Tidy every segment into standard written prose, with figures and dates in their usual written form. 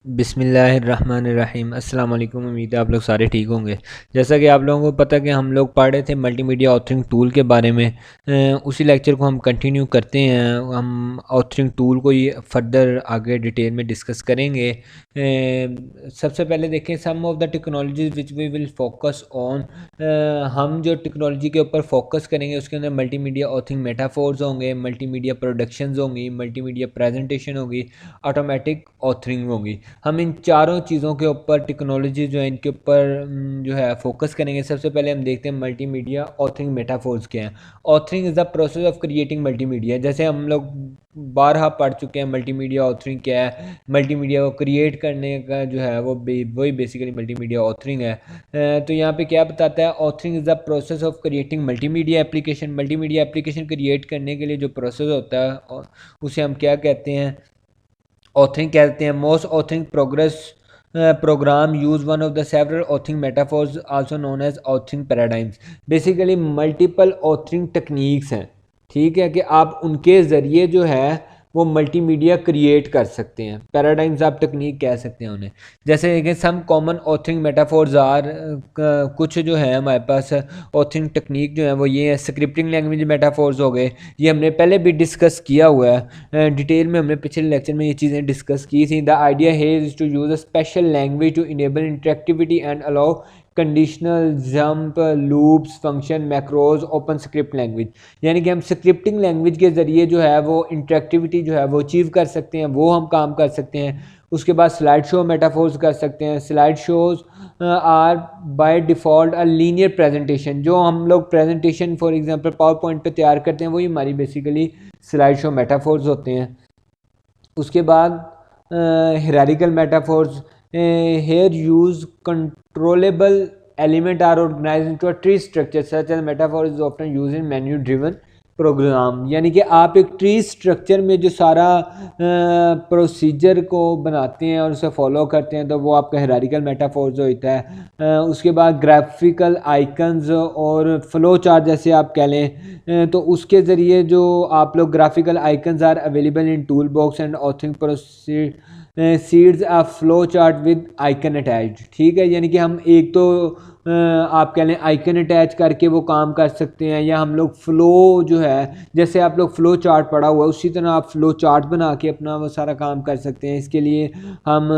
बिस्मिल्लाहिर्रहमानिर्रहीम। अस्सलाम वालेकुम। उम्मीद है आप लोग सारे ठीक होंगे। जैसा कि आप लोगों को पता है कि हम लोग पढ़ रहे थे मल्टीमीडिया ऑथरिंग टूल के बारे में। उसी लेक्चर को हम कंटिन्यू करते हैं। हम ऑथरिंग टूल को ये फर्दर आगे डिटेल में डिस्कस करेंगे। सबसे पहले देखें some of the technologies which we will focus on. हम जो टेक्नोलॉजी के ऊपर फोकस करेंगे उसके अंदर मल्टीमीडिया ऑथरिंग मेटाफोर्स होंगे, मल्टीमीडिया प्रोडक्शंस होंगी, मल्टीमीडिया प्रेजेंटेशन होगी, ऑटोमेटिक ऑथरिंग होगी। हम इन चारों चीज़ों के ऊपर टेक्नोलॉजी जो है इनके ऊपर जो है फोकस करेंगे। सबसे पहले हम देखते हैं मल्टीमीडिया ऑथरिंग मेटाफोर्स क्या हैं। Authoring is the process of creating multimedia. जैसे हम लोग बारहा पढ़ चुके हैं मल्टीमीडिया ऑथरिंग क्या है। मल्टीमीडिया को क्रिएट करने का जो है वही बेसिकली मल्टीमीडिया ऑथरिंग है। तो यहाँ पे क्या बताता है, authoring is the process of creating multimedia application. Multimedia application create करने के लिए जो प्रोसेस होता है उसे हम क्या कहते हैं, ऑथरिंग कहते हैं। Most authoring progress program use one of the several authoring metaphors also known as authoring paradigms. Basically multiple authoring techniques हैं, ठीक है, कि आप उनके ज़रिए जो है वो मल्टीमीडिया क्रिएट कर सकते हैं। पैराडाइम्स आप टेक्निक कह सकते हैं उन्हें। जैसे देखें some common authoring metaphors are, कुछ जो है हमारे पास ऑथरिंग टेक्निक जो है वो ये है। स्क्रिप्टिंग लैंग्वेज मेटाफोर्स हो गए, ये हमने पहले भी डिस्कस किया हुआ है। डिटेल में हमने पिछले लेक्चर में ये चीज़ें डिस्कस की थी। द आइडिया है is to use a special language to enable interactivity and allow conditional jump loops function macros open script language. यानी कि हम स्क्रिप्टिंग लैंग्वेज के ज़रिए जो है वो इंटरेक्टिविटी जो है वो अचीव कर सकते हैं, वो हम काम कर सकते हैं। उसके बाद स्लाइड शो मेटाफोर्स कर सकते हैं। Slide shows are by default a linear presentation. जो हम लोग presentation for example PowerPoint पे तैयार करते हैं वही हमारी बेसिकली स्लाइड शो मेटाफोर्स होते हैं। उसके बाद hierarchical metaphors, here use controllable element are organized into a tree structure such as metaphor is often used in menu driven program. यानी कि आप एक ट्री स्ट्रक्चर में जो सारा प्रोसीजर को बनाते हैं और उसे फॉलो करते हैं तो वो आपका हायरार्किकल मेटाफोर्स होता है। उसके बाद ग्राफिकल आइकन्स और फ्लो चार्ट जैसे आप कह लें, तो उसके ज़रिए जो आप लोग graphical icons are available in tool box and authoring proceed seeds a flow chart with icon attached. ठीक है, यानी कि हम एक तो आप कह लें आइकन अटैच करके वो काम कर सकते हैं, या हम लोग फ्लो जो है जैसे आप लोग फ्लो चार्ट पढ़ा हुआ है उसी तरह आप फ्लो चार्ट बना के अपना वो सारा काम कर सकते हैं। इसके लिए हम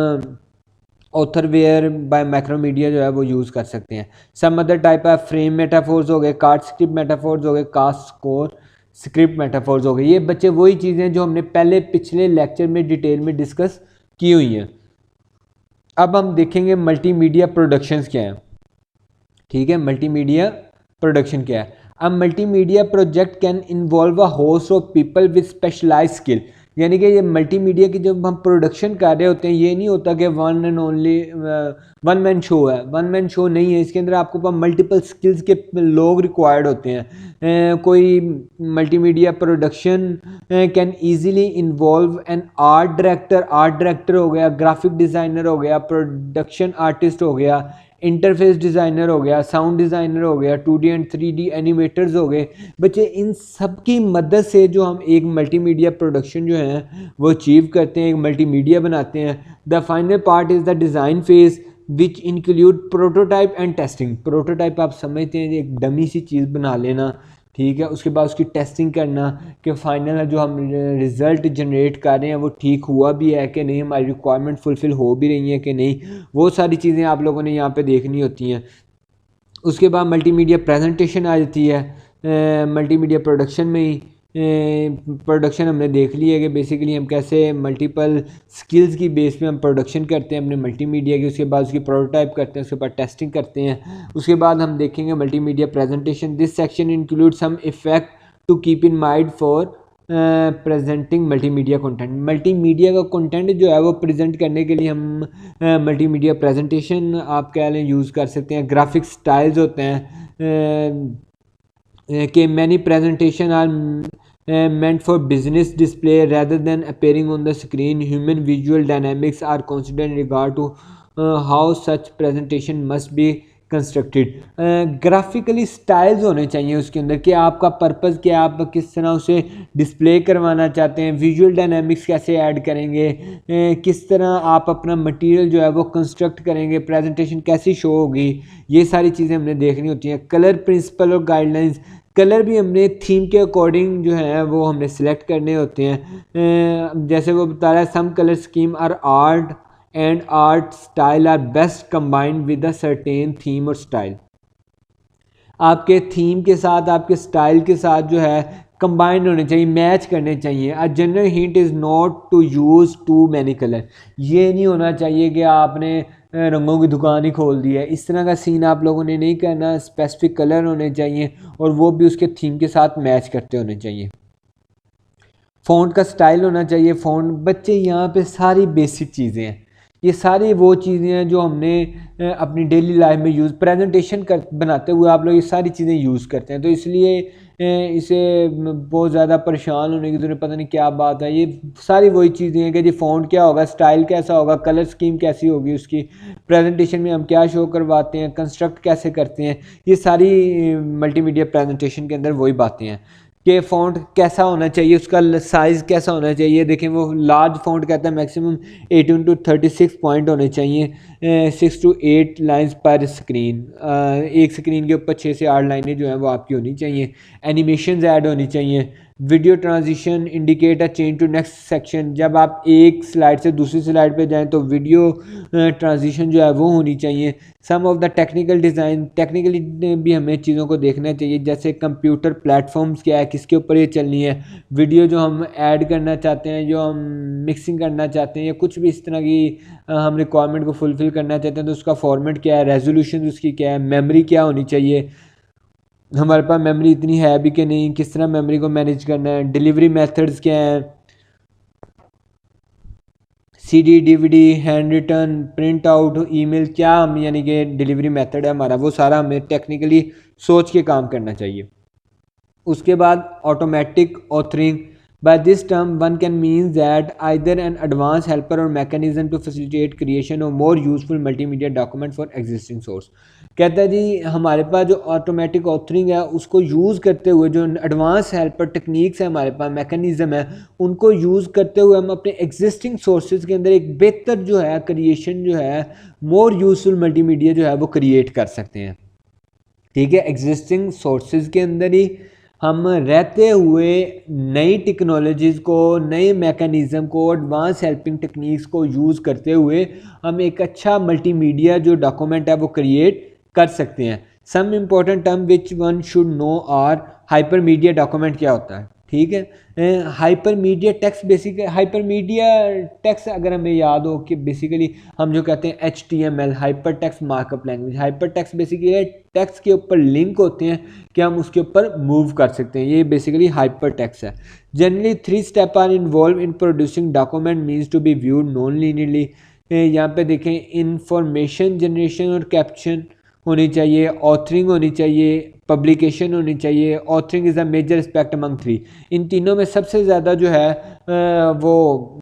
ऑथरवेयर बाय मैक्रोमीडिया जो है वो यूज़ कर सकते हैं। Some other type of frame metaphors हो गए, कार्ड स्क्रिप्ट मेटाफोर्स हो गए, कास्ट स्कोर स्क्रिप्ट मेटाफोर्स हो गए। ये बच्चे वही चीज़ें जो हमने पहले पिछले लेक्चर में डिटेल में डिस्कस की हुई हैं। अब हम देखेंगे मल्टीमीडिया प्रोडक्शंस क्या हैं। ठीक है, मल्टीमीडिया प्रोडक्शन क्या है। अब multimedia project can involve a host of people with specialize skill. यानी कि ये मल्टीमीडिया की जब हम प्रोडक्शन कर रहे होते हैं ये नहीं होता कि one and only one man show है। वन मैन शो नहीं है, इसके अंदर आपको पास मल्टीपल स्किल्स के लोग रिक्वायर्ड होते हैं। कोई multimedia production can easily involve an art director हो गया, ग्राफिक डिज़ाइनर हो गया, प्रोडक्शन आर्टिस्ट हो गया, इंटरफेस डिज़ाइनर हो गया, साउंड डिज़ाइनर हो गया, 2D एंड 3D एनिमेटर्स हो गए। बच्चे इन सब की मदद से जो हम एक मल्टीमीडिया प्रोडक्शन जो है वो अचीव करते हैं, एक मल्टीमीडिया बनाते हैं। The final part is the design phase which include prototype and testing. Prototype आप समझते हैं एक डमी सी चीज़ बना लेना, ठीक है, उसके बाद उसकी टेस्टिंग करना कि फाइनल जो हम रिज़ल्ट जनरेट कर रहे हैं वो ठीक हुआ भी है कि नहीं, हमारी रिक्वायरमेंट फुलफ़िल हो भी रही है कि नहीं, वो सारी चीज़ें आप लोगों ने यहाँ पे देखनी होती हैं। उसके बाद मल्टीमीडिया प्रेजेंटेशन आ जाती है मल्टीमीडिया प्रोडक्शन में ही। प्रोडक्शन हमने देख ली है कि बेसिकली हम कैसे मल्टीपल स्किल्स की बेस पे हम प्रोडक्शन करते हैं अपने मल्टीमीडिया की। उसके बाद उसकी प्रोटोटाइप करते हैं, उसके बाद टेस्टिंग करते हैं। उसके बाद हम देखेंगे multimedia presentation. This section include some effect to keep in mind for presenting multimedia content. Multimedia का कंटेंट जो है वो प्रेजेंट करने के लिए हम मल्टीमीडिया प्रेजेंटेशन आप कह लें यूज़ कर सकते हैं। ग्राफिक स्टाइल्स होते हैं कि many presentation are meant for business display rather than appearing on the screen. Human visual dynamics are considered in regard to how such presentation must be constructed. Graphically styles होने चाहिए उसके अंदर कि आपका purpose क्या, आप किस तरह उसे डिस्प्ले करवाना चाहते हैं, विजुअल डायनामिक्स कैसे ऐड करेंगे, किस तरह आप अपना मटेरियल जो है वो कंस्ट्रक्ट करेंगे, प्रेजेंटेशन कैसी शो होगी, ये सारी चीज़ें हमने देखनी होती हैं। कलर प्रिंसिपल और गाइडलाइंस, कलर भी हमने थीम के अकॉर्डिंग जो है वो हमने सेलेक्ट करने होते हैं। जैसे वो बता रहा है some colour scheme are art and art style are best combined with a certain theme और स्टाइल। आपके थीम के साथ, आपके स्टाइल के साथ जो है कंबाइंड होने चाहिए, मैच करने चाहिए। A general hint is not to use too many colour. ये नहीं होना चाहिए कि आपने रंगों की दुकान ही खोल दी है, इस तरह का सीन आप लोगों ने नहीं करना। स्पेसिफिक कलर होने चाहिए और वो भी उसके थीम के साथ मैच करते होने चाहिए। फ़ॉन्ट का स्टाइल होना चाहिए। फ़ॉन्ट, बच्चे यहाँ पे सारी बेसिक चीज़ें हैं, ये सारी वो चीज़ें हैं जो हमने अपनी डेली लाइफ में यूज़, प्रेजेंटेशन कर बनाते हुए आप लोग ये सारी चीज़ें यूज़ करते हैं। तो इसलिए इसे बहुत ज़्यादा परेशान होने की ज़रूरत, पता नहीं क्या बात है। ये सारी वही चीज़ें हैं कि जी फ़ॉन्ट क्या होगा, स्टाइल कैसा होगा, कलर स्कीम कैसी होगी, उसकी प्रेजेंटेशन में हम क्या शो करवाते हैं, कंस्ट्रक्ट कैसे करते हैं, ये सारी मल्टीमीडिया प्रेजेंटेशन के अंदर वही बातें हैं। कि फ़ॉन्ट कैसा होना चाहिए, उसका साइज़ कैसा होना चाहिए। देखें वो लार्ज फ़ॉन्ट कहता है मैक्सिमम 18 to 36 पॉइंट होने चाहिए, 6 to 8 लाइंस पर स्क्रीन। एक स्क्रीन के ऊपर 6 से 8 लाइनें जो हैं वो आपकी होनी चाहिए। एनिमेशंस ऐड होनी चाहिए। Video transition indicate a change to next section, जब आप एक स्लाइड से दूसरी स्लाइड पे जाएं तो वीडियो ट्रांजिशन जो है वो होनी चाहिए। Some of the technical design, technically भी हमें चीज़ों को देखना चाहिए, जैसे कंप्यूटर प्लेटफॉर्म्स क्या है, किसके ऊपर ये चलनी है, वीडियो जो हम ऐड करना चाहते हैं, जो हम मिक्सिंग करना चाहते हैं, या कुछ भी इस तरह की हम रिक्वायरमेंट को फुलफ़िल करना चाहते हैं तो उसका फॉर्मेट क्या है, रेजोल्यूशन उसकी क्या है, मेमोरी क्या होनी चाहिए, हमारे पास मेमोरी इतनी है भी कि नहीं, किस तरह मेमोरी को मैनेज करना है, डिलीवरी मेथड्स क्या हैं, CD, DVD, hand written, print out, email, क्या हम यानी कि डिलीवरी मेथड है हमारा, वो सारा हमें टेक्निकली सोच के काम करना चाहिए। उसके बाद automatic authoring, by this term one can mean that either an advance helper or mechanism to facilitate creation of more useful multimedia document for existing source. कहता है जी हमारे पास जो ऑटोमेटिक ऑथरिंग है उसको यूज़ करते हुए, जो एडवांस हेल्पर टेक्निक्स है हमारे पास, मैकेनिज्म है, उनको यूज़ करते हुए हम अपने एग्जिस्टिंग सोर्सेज के अंदर एक बेहतर जो है क्रिएशन जो है, मोर यूजफुल मल्टीमीडिया जो है वो क्रिएट कर सकते हैं। ठीक है, एग्जिस्टिंग सोर्सेज के अंदर ही हम रहते हुए नई टेक्नोलॉजीज़ को, नए मैकेनिज़्म को, एडवांस हेल्पिंग टेक्निक्स को यूज़ करते हुए हम एक अच्छा मल्टीमीडिया जो डॉक्यूमेंट है वो क्रिएट कर सकते हैं। Some important term which one should know are hypermedia document क्या होता है। ठीक है, hypermedia text, basic hypermedia text अगर हमें याद हो कि बेसिकली हम जो कहते हैं HTML, hyper text markup language, hyper text basically text के ऊपर लिंक होते हैं कि हम उसके ऊपर मूव कर सकते हैं, ये बेसिकली हाइपर टेक्स्ट है। Generally 3 step are involve in producing document means to be viewed non linearly. यहाँ पे देखें इंफॉर्मेशन जनरेशन और कैप्शन होनी चाहिए, ऑथरिंग होनी चाहिए, पब्लिकेशन होनी चाहिए। Authoring is a major aspect among 3। इन तीनों में सबसे ज़्यादा जो है वो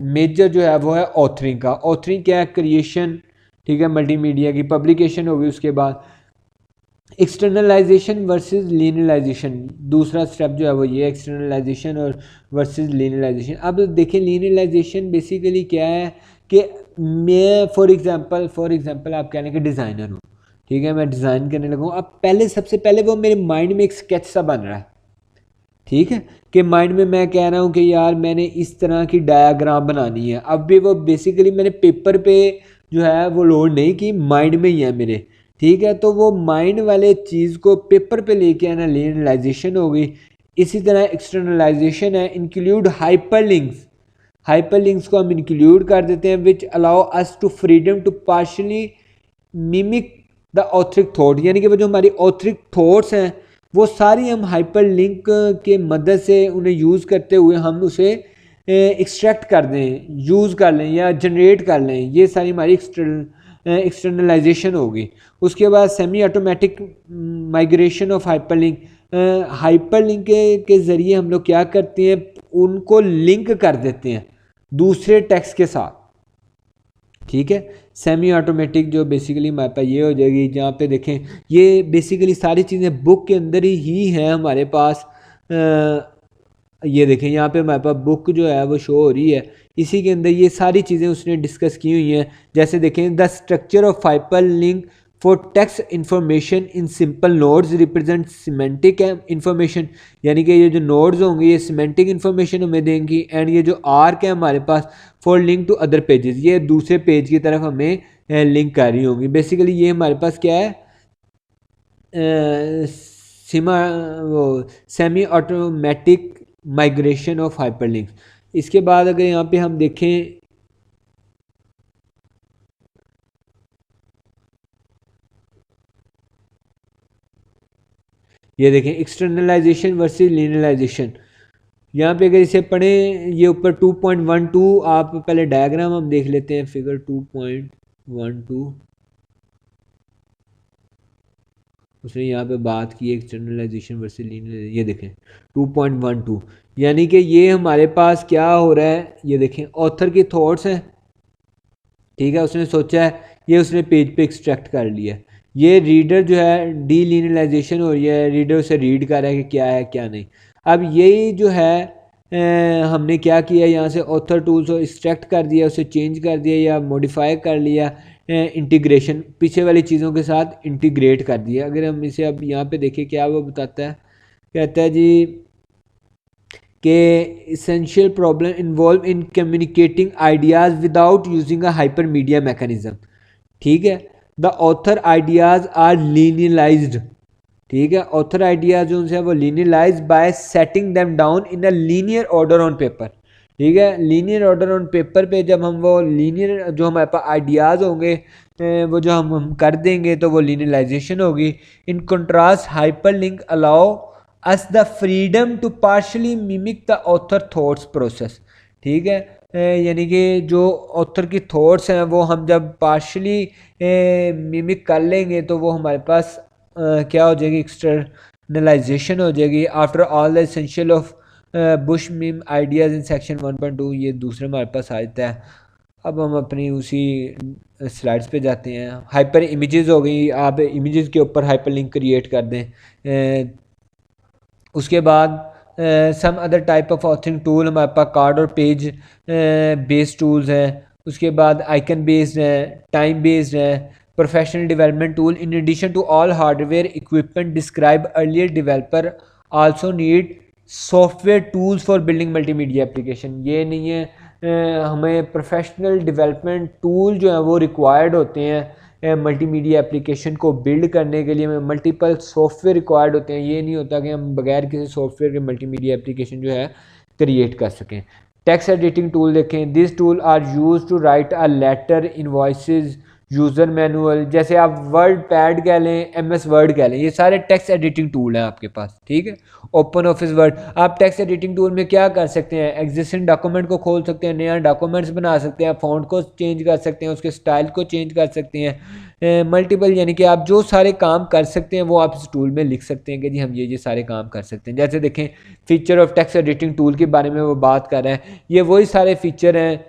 मेजर जो है वो है ऑथरिंग का। ऑथरिंग क्या है, क्रिएशन, ठीक है, मल्टीमीडिया की। पब्लिकेशन होगी उसके बाद। एक्सटर्नलाइजेशन वर्सेस लीनियलाइजेशन, दूसरा स्टेप जो है वो ये एक्सटर्नलाइजेशन और वर्सेस लीनियलाइजेशन। अब देखिए लीनियलाइजेशन बेसिकली क्या है कि मैं फॉर एग्जांपल आप कहने के डिज़ाइनर हूँ, ठीक है, मैं डिज़ाइन करने लगा हूँ। अब पहले सबसे पहले वो मेरे माइंड में एक स्केच सा बन रहा है, ठीक है, कि माइंड में मैं कह रहा हूँ कि यार मैंने इस तरह की डायग्राम बनानी है। अब भी वो बेसिकली मैंने पेपर पे जो है वो लोड नहीं की, माइंड में ही है मेरे, ठीक है। तो वो माइंड वाले चीज़ को पेपर पे लेके आना लीनियलाइजेशन हो गई। इसी तरह एक्सटर्नलाइजेशन है, इंक्लूड हाइपरलिंक्स। हाइपरलिंक्स को हम इंक्लूड कर देते हैं which allow us to freedom to partially mimic the authoric thought, यानी कि वो जो हमारी ऑथरिक थॉट्स हैं वो सारी हम हाइपर लिंक के मदद से उन्हें यूज़ करते हुए हम उसे एक्सट्रैक्ट कर दें, यूज़ कर लें या जनरेट कर लें। ये सारी हमारी एक्सटर्नलाइजेशन होगी। उसके बाद semi automatic migration of hyperlink. Hyperlink के ज़रिए हम लोग क्या करते हैं, उनको लिंक कर देते हैं दूसरे टेक्स्ट के साथ। ठीक है। सेमी ऑटोमेटिक जो बेसिकली हमारे पास ये हो जाएगी, जहाँ पे देखें ये बेसिकली सारी चीज़ें बुक के अंदर ही हैं हमारे पास। ये देखें यहाँ पे हमारे पास बुक जो है वो शो हो रही है, इसी के अंदर ये सारी चीज़ें उसने डिस्कस की हुई हैं। जैसे देखें the structure of hyper link for text information in simple nodes represent semantic information, यानी कि ये जो नोड्स होंगे ये सिमेंटिक इंफॉर्मेशन हमें देंगी। एंड ये जो आर्क है हमारे पास for link to other pages, ये दूसरे पेज की तरफ हमें लिंक कर रही होंगी। बेसिकली ये हमारे पास क्या है, सिमा वो semi automatic migration of hyperlinks. इसके बाद अगर यहाँ पे हम देखें ये देखें एक्सटर्नलाइजेशन वर्सेस लीनियराइजेशन, यहाँ पे अगर इसे पढ़ें ये ऊपर 2.12 आप पहले डायग्राम हम देख लेते हैं, फिगर 2.12 उसने यहाँ पे बात की एक्सटर्नलाइजेशन वर्सेस लीनियर। ये देखें 2.12 यानी कि ये हमारे पास क्या हो रहा है, ये देखें ऑथर की थॉट्स हैं, ठीक है, उसने सोचा है, ये उसने पेज पे एक्सट्रैक्ट कर लिया। ये रीडर जो है डीलिनियलाइजेशन हो रही है, रीडर उसे रीड कर रहा है कि क्या है क्या नहीं। अब यही जो है हमने क्या किया, यहाँ से ऑथर टूल्स को एक्सट्रैक्ट कर दिया, उसे चेंज कर दिया या मॉडिफाई कर लिया, इंटीग्रेशन पीछे वाली चीज़ों के साथ इंटीग्रेट कर दिया। अगर हम इसे अब यहाँ पे देखें क्या वो बताता है, कहता है जी के essential problem involved in communicating ideas without using a hypermedia mechanism, ठीक है। The author ideas are linearized, ठीक है, ऑथर आइडियाज जो उनसे वो linearize by setting them down in a linear order on paper, ठीक है। लीनियर ऑर्डर ऑन पेपर पे जब हम वो लीनियर जो हमारे पास आइडियाज़ होंगे वो जो हम कर देंगे तो वो लीनियलाइजेशन होगी। In contrast hyperlink allow us the freedom to partially mimic the author thoughts process, ठीक है। यानी कि जो ऑथर की थॉट्स हैं वो हम जब पार्शली मिमिक कर लेंगे तो वो हमारे पास क्या हो जाएगी, एक्सटर्नलाइजेशन हो जाएगी। After all the essential of Bush meme ideas in section 1.2, ये दूसरे हमारे पास आ जाता है। अब हम अपनी उसी स्लाइड्स पे जाते हैं। हाइपर इमेजेस हो गई, आप इमेजेस के ऊपर हाइपर लिंक क्रिएट कर दें। उसके बाद some other type of authoring tool हमारे पास कार्ड और पेज बेस्ड टूल्स हैं। उसके बाद आइकन बेस्ड हैं, टाइम बेस्ड हैं, professional development tool. In addition to all hardware equipment describe earlier developer also need software tools for building multimedia application. ये नहीं है हमें प्रोफेशनल डेवलपमेंट टूल जो है वो रिक्वायर्ड होते हैं मल्टीमीडिया एप्लीकेशन को बिल्ड करने के लिए। हमें मल्टीपल सॉफ्टवेयर रिक्वायर्ड होते हैं, ये नहीं होता कि हम बगैर किसी सॉफ्टवेयर के मल्टीमीडिया एप्लीकेशन जो है क्रिएट कर सकें। टेक्स्ट एडिटिंग टूल देखें, this tool are use to write a letter, invoices, user manual. जैसे आप वर्ड पैड कह लें, MS वर्ड कह लें, ये सारे टेक्स्ट एडिटिंग टूल हैं आपके पास, ठीक है। ओपन ऑफिस वर्ड, आप टेक्स्ट एडिटिंग टूल में क्या कर सकते हैं, एग्जिस्टिंग डॉक्यूमेंट को खोल सकते हैं, नया डॉक्यूमेंट्स बना सकते हैं, फ़ॉन्ट को चेंज कर सकते हैं, उसके स्टाइल को चेंज कर सकते हैं। मल्टीपल यानी कि आप जो सारे काम कर सकते हैं वो आप इस टूल में लिख सकते हैं कि जी हम ये सारे काम कर सकते हैं। जैसे देखें feature of text editing tool के बारे में वो बात कर रहे हैं, ये वही सारे फीचर हैं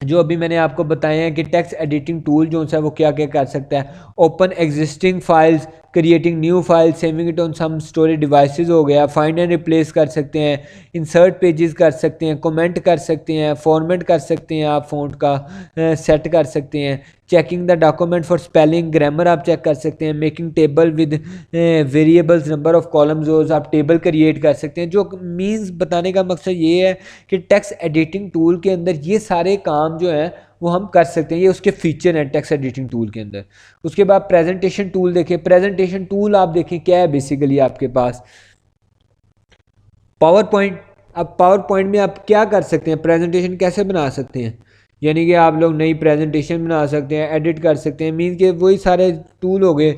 जो अभी मैंने आपको बताए हैं कि टेक्स्ट एडिटिंग टूल जो है वो क्या क्या कर सकता है। Open existing files, creating new file, saving it on some storage devices हो गया, फाइंड एंड रिप्लेस कर सकते हैं, इंसर्ट पेजेस कर सकते हैं, कमेंट कर सकते हैं, फॉर्मेट कर सकते हैं, आप फ़ॉन्ट का सेट कर सकते हैं, checking the document for spelling, grammar आप चेक कर सकते हैं, making table with variables, number of columns, आप टेबल क्रिएट कर सकते हैं। जो मीन्स बताने का मकसद ये है कि टेक्स्ट एडिटिंग टूल के अंदर ये सारे काम जो हैं वो हम कर सकते हैं, ये उसके फीचर हैं टेक्स्ट एडिटिंग टूल के अंदर। उसके बाद प्रेजेंटेशन टूल देखें, प्रेजेंटेशन टूल आप देखें क्या है बेसिकली आपके पास पावर पॉइंट। अब पावर पॉइंट में आप क्या कर सकते हैं, प्रेजेंटेशन कैसे बना सकते हैं, यानी कि आप लोग नई प्रेजेंटेशन बना सकते हैं, एडिट कर सकते हैं, मीन्स के वही सारे टूल हो गए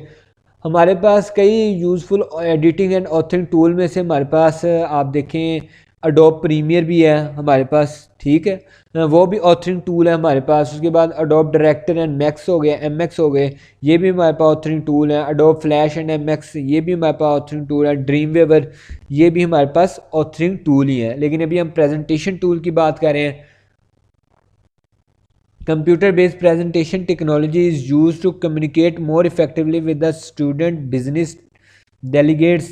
हमारे पास। कई useful editing and authoring tool में से हमारे पास आप देखें अडोब प्रीमियर भी है हमारे पास, ठीक है, वो भी ऑथरिंग टूल है हमारे पास। उसके बाद अडोब डायरेक्टर एंड मैक्स हो गए, MX हो गए, ये भी हमारे पास ऑथरिंग टूल है। अडोब फ्लैश एंड MX ये भी हमारे पास ऑथरिंग टूल है। ड्रीम वेवर ये भी हमारे पास ऑथरिंग टूल ही है। लेकिन अभी हम प्रेजेंटेशन टूल की बात कर रहे हैं। Computer based presentation technology is used to communicate more effectively with the student, business, delegates,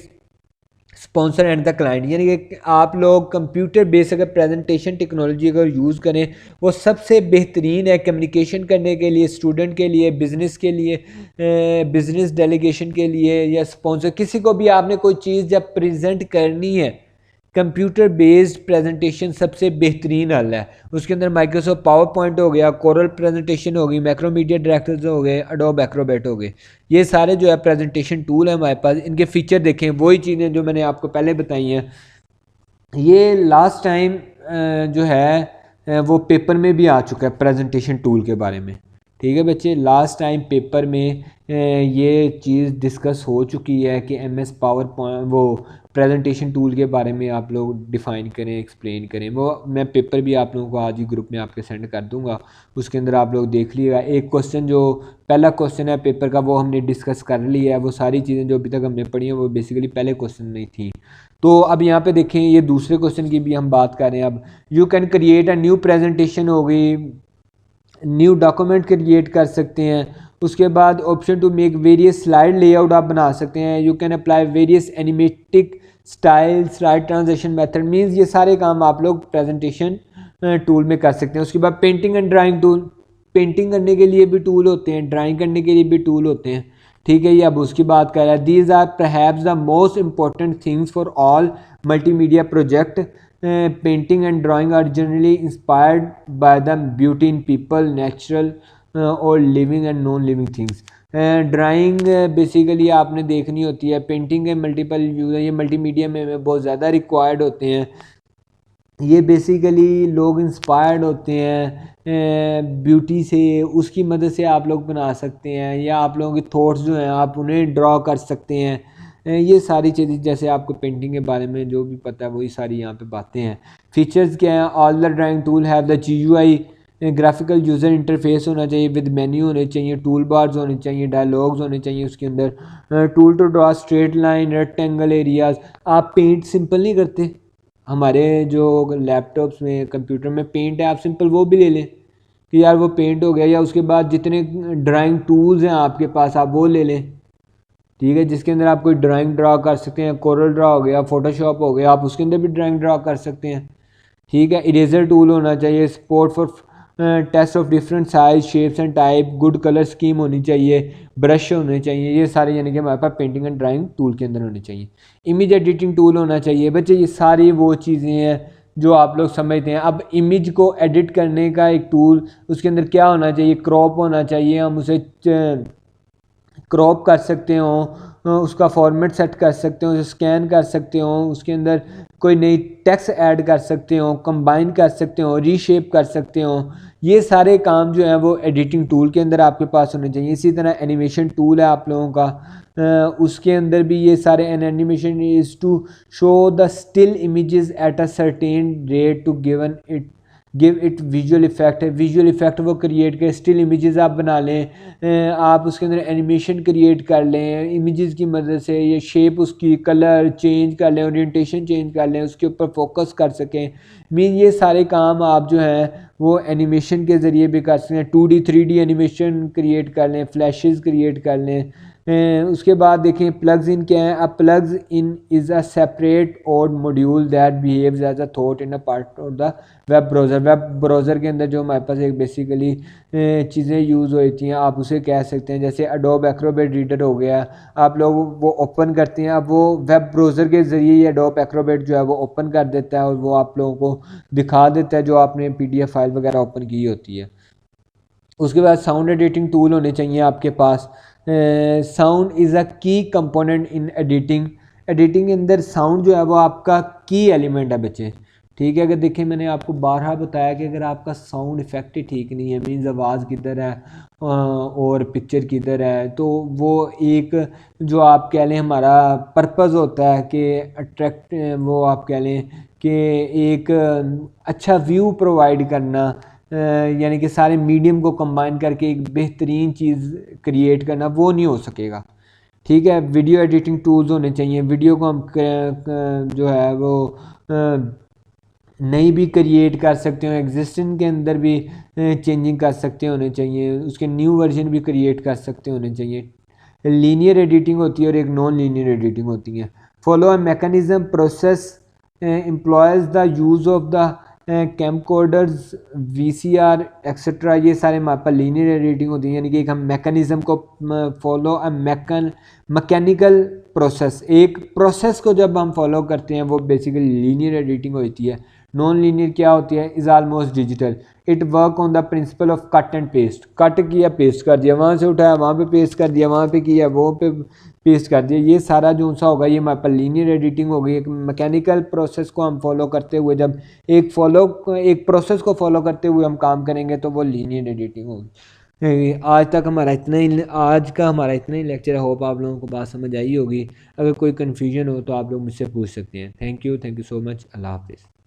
sponsor and the client. यानी कि आप लोग कंप्यूटर बेस्ड अगर प्रेजेंटेशन टेक्नोलॉजी अगर यूज़ करें, वो सबसे बेहतरीन है कम्युनिकेशन करने के लिए, स्टूडेंट के लिए, बिज़नेस के लिए, बिज़नेस डेलीगेशन के लिए या स्पॉन्सर, किसी को भी आपने कोई चीज़ जब प्रेजेंट करनी है, कंप्यूटर बेस्ड प्रेजेंटेशन सबसे बेहतरीन हल है। उसके अंदर माइक्रोसॉफ्ट पावर पॉइंट हो गया, कोरल प्रेजेंटेशन हो गई, मैक्रोमीडिया डायरेक्टर्स हो गए, एडोब एक्रोबैट हो गए, ये सारे जो है प्रेजेंटेशन टूल है हमारे पास। इनके फीचर देखें, वही चीज़ें जो मैंने आपको पहले बताई हैं। ये लास्ट टाइम जो है वो पेपर में भी आ चुका है प्रेजेंटेशन टूल के बारे में। ठीक है बच्चे, लास्ट टाइम पेपर में ये चीज़ डिस्कस हो चुकी है कि एमएस पावर पॉइंट वो प्रेजेंटेशन टूल के बारे में आप लोग डिफ़ाइन करें, एक्सप्लेन करें। वो मैं पेपर भी आप लोगों को आज ही ग्रुप में आपके सेंड कर दूंगा, उसके अंदर आप लोग देख लीजिएगा। एक क्वेश्चन जो पहला क्वेश्चन है पेपर का वो हमने डिस्कस कर लिया है। वो सारी चीज़ें जो अभी तक हमने पढ़ी हैं वो बेसिकली पहले क्वेश्चन नहीं थी। तो अब यहाँ पे देखें, ये दूसरे क्वेश्चन की भी हम बात कर रहे हैं। अब you can create a new presentation हो गई, न्यू डॉक्यूमेंट क्रिएट कर सकते हैं। उसके बाद option to make various slide layout आप बना सकते हैं। You can apply various animatic style, slide transaction method, means ये सारे काम आप लोग प्रेजेंटेशन टूल में कर सकते हैं। उसके बाद painting and drawing tool, painting करने के लिए भी टूल होते हैं, ड्राइंग करने के लिए भी टूल होते हैं। ठीक है, ये अब उसकी बात कर रहा है। These are perhaps the most important things for all multimedia project. Painting and drawing are generally inspired by the beauty in people, natural or living and non living things. Drawing basically आपने देखनी होती है, painting के multiple use है, ये multimedia में बहुत ज़्यादा रिक्वायर्ड होते हैं। ये बेसिकली लोग इंस्पायर्ड होते हैं ब्यूटी से, उसकी मदद से आप लोग बना सकते हैं, या आप लोगों के थॉट्स जो हैं आप उन्हें ड्रॉ कर सकते हैं। ये सारी चीज़ें जैसे आपको पेंटिंग के बारे में जो भी पता है वही सारी यहाँ पे बातें हैं। फीचर्स क्या हैं? All the drawing tool have the GUI, graphical user interface होना चाहिए, विद मेन्यू होने चाहिए, टूल बार्स होने चाहिए, डायलॉग्स होने चाहिए उसके अंदर। Tool to draw straight line, rectangle areas. आप पेंट सिंपल नहीं करते, हमारे जो लैपटॉप्स में, कंप्यूटर में पेंट है, आप सिंपल वो भी ले लें कि यार वो पेंट हो गया, या उसके बाद जितने ड्राइंग टूल्स हैं आपके पास आप वो ले लें। ठीक है, जिसके अंदर आप कोई ड्राइंग ड्रा कर सकते हैं, कोरल ड्रा हो गया, फोटोशॉप हो गया, आप उसके अंदर भी ड्राइंग ड्रा कर सकते हैं। ठीक है, इरेजर टूल होना चाहिए, support for text of different size, shapes and type, good colour scheme होनी चाहिए, ब्रश होने चाहिए, ये सारे यानी कि हमारे पास पेंटिंग एंड ड्राइंग टूल के अंदर होने चाहिए। इमेज एडिटिंग टूल होना चाहिए। बच्चे ये सारी वो चीज़ें हैं जो आप लोग समझते हैं। अब इमेज को एडिट करने का एक टूल, उसके अंदर क्या होना चाहिए? क्रॉप होना चाहिए, हम उसे क्रॉप कर सकते हो, उसका फॉर्मेट सेट कर सकते हो, स्कैन कर सकते हो, उसके अंदर कोई नई टेक्स्ट ऐड कर सकते हो, कंबाइन कर सकते हो, रीशेप कर सकते हो। ये सारे काम जो हैं वो एडिटिंग टूल के अंदर आपके पास होने चाहिए। इसी तरह एनिमेशन टूल है आप लोगों का, उसके अंदर भी ये सारे animation is to show the still images at a certain rate to give it visual effect है। विजुअल इफेक्ट वो क्रिएट कर, स्टिल इमेजेस आप बना लें, आप उसके अंदर एनिमेशन क्रिएट कर लें इमेजेस की मदद से, ये शेप उसकी कलर चेंज कर लें, ओरिएंटेशन चेंज कर लें, उसके ऊपर फोकस कर सकें। मीन ये सारे काम आप जो हैं वो एनिमेशन के ज़रिए भी कर सकते हैं। 2D 3D एनिमेशन क्रिएट कर लें, फ्लैशेस क्रिएट कर लें। उसके बाद देखें प्लग्स इन क्या है। A plugs in is a separate or module that behaves as a thought in a part of the web browser. Web browser के अंदर जो हमारे पास एक बेसिकली चीज़ें यूज़ होती हैं, आप उसे कह सकते हैं जैसे एडोब एक्रोबैट रीडर हो गया, आप लोग वो ओपन करते हैं, अब वो वेब ब्राउज़र के ज़रिए ही एडोब एक्रोबैट जो है वो ओपन कर देता है और वो आप लोगों को दिखा देता है जो आपने PDF फाइल वगैरह ओपन की होती है। उसके बाद साउंड एडिटिंग टूल होने चाहिए आपके पास। साउंड इज़ अ की कंपोनेंट इन एडिटिंग। एडिटिंग के अंदर साउंड जो है वो आपका की एलिमेंट है बच्चे। ठीक है, अगर देखें मैंने आपको बारहा बताया कि अगर आपका साउंड इफेक्ट ही ठीक नहीं है, मीन्स आवाज़ किधर है और पिक्चर किधर है, तो वो एक जो आप कह लें हमारा पर्पज़ होता है कि अट्रैक्ट, वो आप कह लें कि एक अच्छा व्यू प्रोवाइड करना, यानी कि सारे मीडियम को कंबाइन करके एक बेहतरीन चीज़ क्रिएट करना, वो नहीं हो सकेगा। ठीक है, वीडियो एडिटिंग टूल्स होने चाहिए। वीडियो को हम जो है वो नई भी क्रिएट कर सकते हो, एग्जिस्टिंग के अंदर भी चेंजिंग कर सकते होने चाहिए, उसके न्यू वर्जन भी क्रिएट कर सकते होने चाहिए। लीनियर एडिटिंग होती है और एक नॉन लीनियर एडिटिंग होती है। Follow a mechanism process employs the use of the camcorders VCR etcetera, ये सारे हमारे पास लीनियर एडिटिंग होती है, यानी कि एक हम मैकेनिज्म को फॉलो अ मैकेनिकल प्रोसेस, एक प्रोसेस को जब हम फॉलो करते हैं वो बेसिकली लीनियर एडिटिंग होती है। नॉन लीनियर क्या होती है? Is almost digital, it work on the principle of cut and paste, cut किया पेस्ट कर दिया, वहाँ से उठाया वहाँ पे पेस्ट कर दिया, वहाँ पे किया वो पे पेस्ट कर दिया, ये सारा जो सा होगा ये हमारे पास लीनियर एडिटिंग होगी। एक मैकेनिकल प्रोसेस को हम फॉलो करते हुए जब एक प्रोसेस को फॉलो करते हुए हम काम करेंगे तो वो लीनियर एडिटिंग होगी। आज का हमारा इतना ही लेक्चर है। होप आप लोगों को बात समझ आई होगी। अगर कोई कन्फ्यूजन हो तो आप लोग मुझसे पूछ सकते हैं। Thank you so much. अल्लाह हाफिज़।